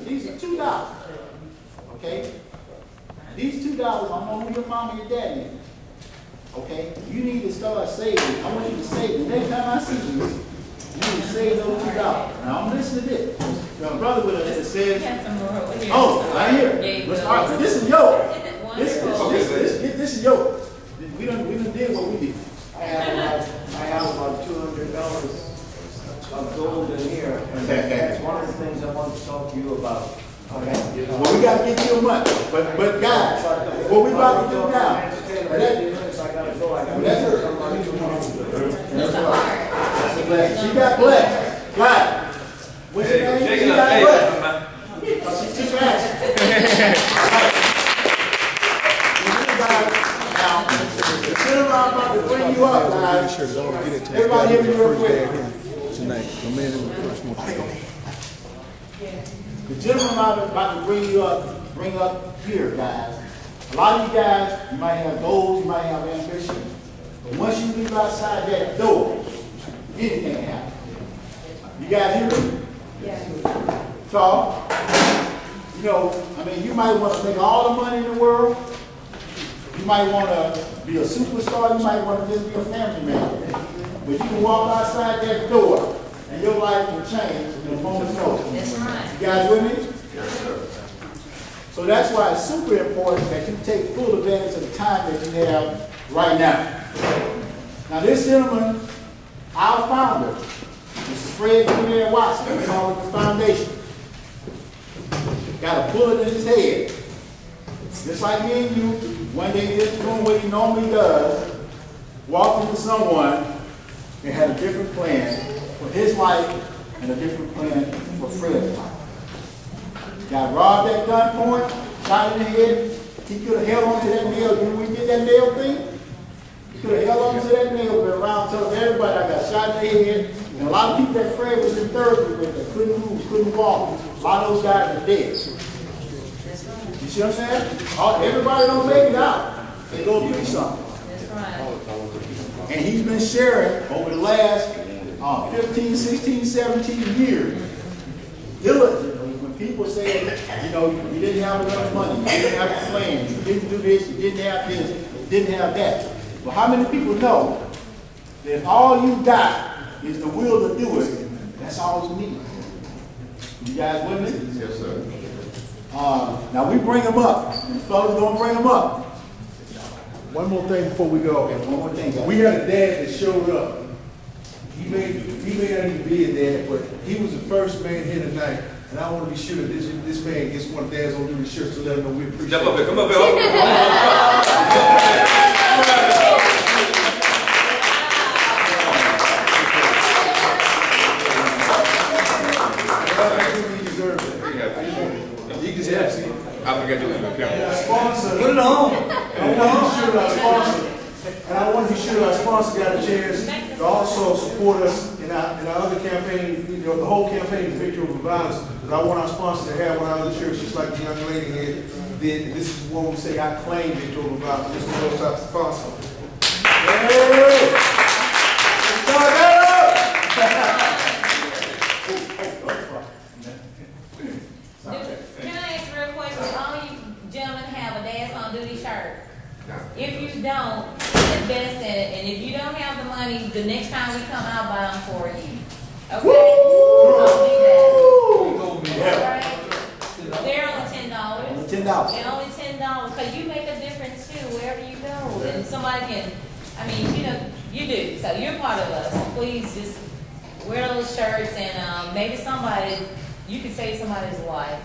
These are $2. Okay? These $2, I don't know who your mom and your daddy is. Okay? You need to start saving. I want you to save. The next time I see you, you need to save those $2. Now I'm listening to this. Now, brother with us that says, oh, right here. Let's start. This is yours. This is yours. We done did what we did. I have about $200 of gold in here, and that's one of the things I want to talk to you about. Okay. Well, we got to get you money, but guys, what we about to do now? She got blessed. Right. What's your name? She got blessed. She took action. Now, the cinema I'm about to bring you up, guys. Everybody hear me real quick. Tonight, the man in the first one. The gentleman I'm about to bring up here, guys. A lot of you guys, you might have goals, you might have ambitions, but once you leave outside that door, anything can happen. You guys hear me? Yeah. So, you know, I mean, you might want to make all the money in the world. You might want to be a superstar. You might want to just be a family man. But you can walk outside that door, and your life will change in a moment's notice. That's right. You guys with me? Yes, sir. So that's why it's super important that you take full advantage of the time that you have right now. Now this gentleman, our founder, Mr. Fred Junior Watson, we call it the foundation, got a bullet in his head. Just like me and you, one day he just doing what he normally does, walked into someone and had a different plan for his life and a different plan for Fred's life. Got robbed at gunpoint, shot in the head. He could have held on to that nail. You know when we did that nail thing? He could have held on to that nail, been around telling everybody I got shot in the head. And a lot of people that Fred was in therapy with that couldn't move, couldn't walk. A lot of those guys are dead. You see what I'm saying? Everybody don't make it out. They go through something. That's right. And he's been sharing over the last 15, 16, 17 years, diligently, when people say, you know, you didn't have enough money, you didn't have a plan, you didn't do this, you didn't have this, you didn't have that. But how many people know that if all you got is the will to do it, that's all you need? You guys with me? Yes, sir. Now we bring them up. The fellas gonna bring them up. One more thing before we go. One more thing, guys. We had a dad that showed up. He may not even be a dad, but he was the first man here tonight. And I want to be sure that this man gets one of Dad's on duty shirts to let him know we appreciate Jump up here, it. come up here. I forget to do it. Sponsor, put it on. I want to be sure that our sponsor, and I want to be sure that our sponsor got a chance to also support us in our other campaign. You know, the whole campaign is Victory Over Violence. But I want our sponsor to have one of our other shirts, just like the young lady here. Then this is when we say I claim Victory Over Violence. This is those types of sponsor. Can I ask real quick? Do all you gentlemen have a Dad's on Duty shirt? If you don't, invest in it. And if you don't have the money, the next time we come, I'll buy them for you. Okay? I'll do that. Right? They're only $10. $10. They're only $10 because you make a difference too wherever you go. And somebody can, I mean, you know, you do. So you're part of us. Please just wear those shirts and maybe somebody, you can save somebody's life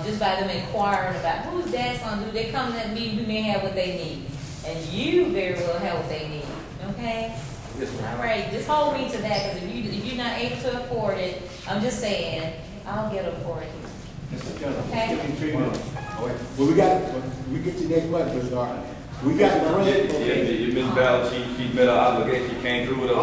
just by them inquiring about who's Dad's gonna do. They come at me, we may have what they need. And you very well have what they need. Okay? All right, just hold me to that because if you're not able to afford it, I'm just saying, I'll get it for you. Okay? Well, we get to next month, Mr. Darling. We got to bring it. Yeah, you Miss Bell, she met her obligation, she came through with her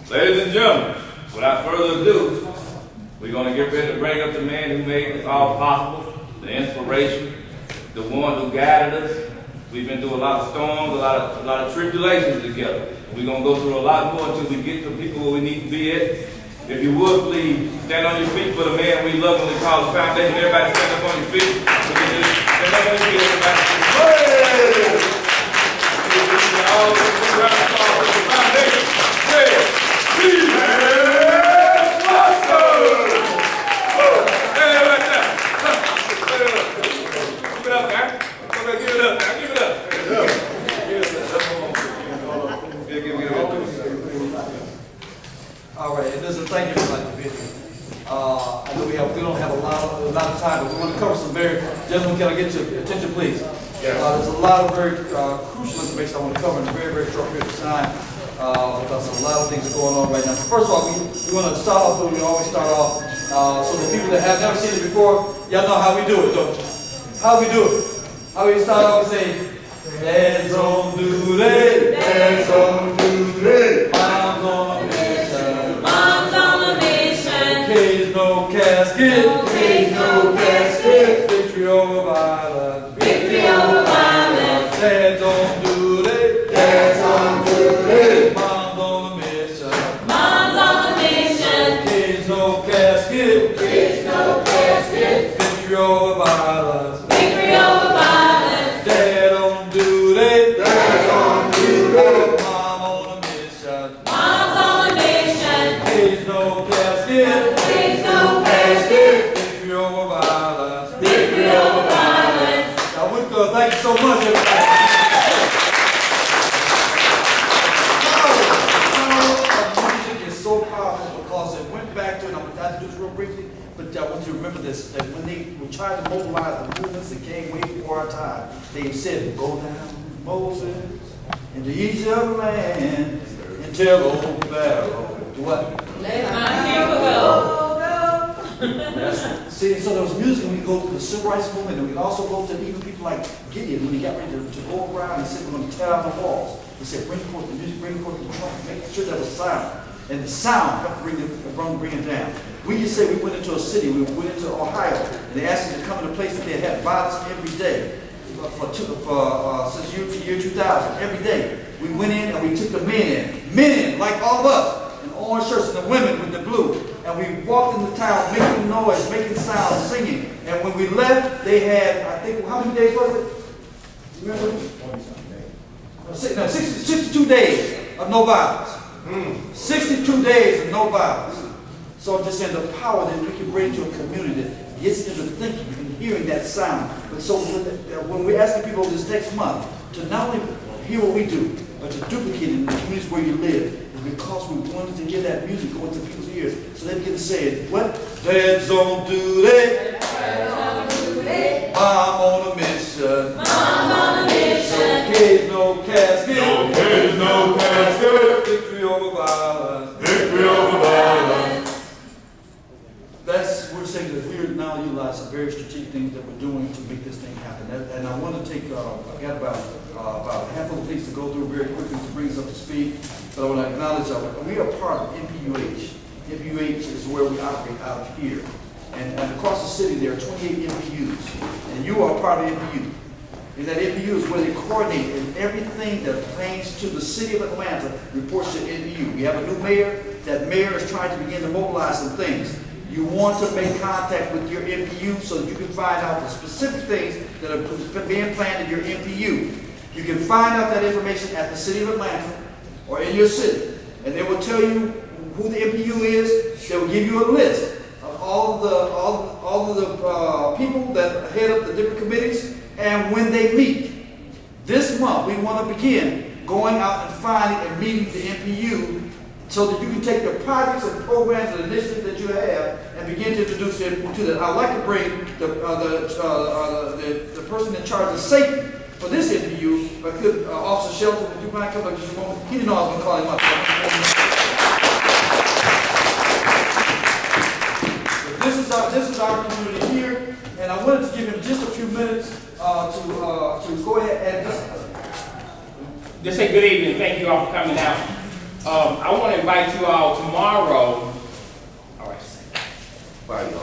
Ladies and gentlemen, without further ado, we We're gonna get ready to bring up the man who made this all possible, the inspiration, the one who guided us. We've been through a lot of storms, a lot of tribulations together. We're gonna go through a lot more until we get to people where we need to be at. If you would, please stand on your feet for the man we lovingly call the foundation. Everybody stand up on your feet. Stand up on your feet, everybody. All the foundation. Please. All right, and listen, thank you for that video. I know we don't have a lot of time, but we want to cover some gentlemen, can I get your attention, please? There's a lot of very crucial information I want to cover in a very, very short period of time, because a lot of things are going on right now. First of all, we want to start off, we always start off, so the people that have never seen it before, y'all know how we do it, don't you? How we do it? How we start off and say, "Dad's on duty, Dad's on duty, Mom's on a mission, Mom's on a mission. Kids no casket, No cage, no casket. victory over violence, Victory over violence. Dad's on duty, Dad's on duty. Mom's on a mission, Mom's on a mission. kids no casket, Kids no casket. victory over violence, Victory over violence. Dad on duty, Dad's on duty. Mom on a mission, Mom's on a mission. kids no casket, Kids no casket. victory over violence. Victory over violence. Now, thank you so much, everybody. Music is so powerful because it went back to, and I'm going to do this real briefly, but I want you to remember this, that when they were trying to mobilize the movements that came way before our time, they said, "Go down, Moses, into Egypt land, and tell old Pharaoh to what?" Let my people go. See, so there was music when we go to the civil rights movement, and we also go to even people like Gideon when he got ready to go around and said, "We're going to tear down the walls." He said, "Bring forth the music, bring forth the trumpet, make sure there was sound." And the sound helped bring it down. We just say we went into a city, we went into Ohio, and they asked us to come to a place that they had violence every day since the year 2000, every day. We went in and we took the men like all of us, in orange shirts, and the women with the blue. And we walked in the town making noise, making sound, singing. And when we left, they had, I think, how many days was it? Remember? 62 days of no violence. 62 days of no violence. So I'm just saying the power that we can bring to a community that gets them to thinking and hearing that sound. But so when we're asking people this next month to not only hear what we do, but to duplicate it in the communities where you live, is because we wanted to get that music going to people's ears, so they begin to say it. What? Dad's on duty. Mom on a mission. Mom's on a mission. No kids, no casket. No kids, no casket. Victory over violence. Victory over violence. That's, we're saying that we're now utilizing some very strategic things that we're doing to make this thing happen. And I want to take, I've got about a handful of things to go through very quickly to bring us up to speed. But I want to acknowledge we are part of NPUH. NPUH is where we operate out of here. And across the city, there are 28 NPUs. And you are part of NPU. And that NPU is where they coordinate, and everything that pertains to the city of Atlanta reports to NPU. We have a new mayor. That mayor is trying to begin to mobilize some things. You want to make contact with your NPU so that you can find out the specific things that are being planned in your NPU. You can find out that information at the city of Atlanta or in your city. And they will tell you who the NPU is. They will give you a list of all of the people that head up the different committees and when they meet. This month, we want to begin going out and finding and meeting the NPU so that you can take the projects and programs and initiatives that you have and begin to introduce it to that. I'd like to bring the person in charge of safety for this NPU, if I could, Officer Shelton, would you mind coming up just a moment? He didn't know I was going to call him up. This is our community here, and I wanted to give him just a few minutes to go ahead and Just say good evening. Thank you all for coming out. I want to invite you all tomorrow. All right. Bye, y'all.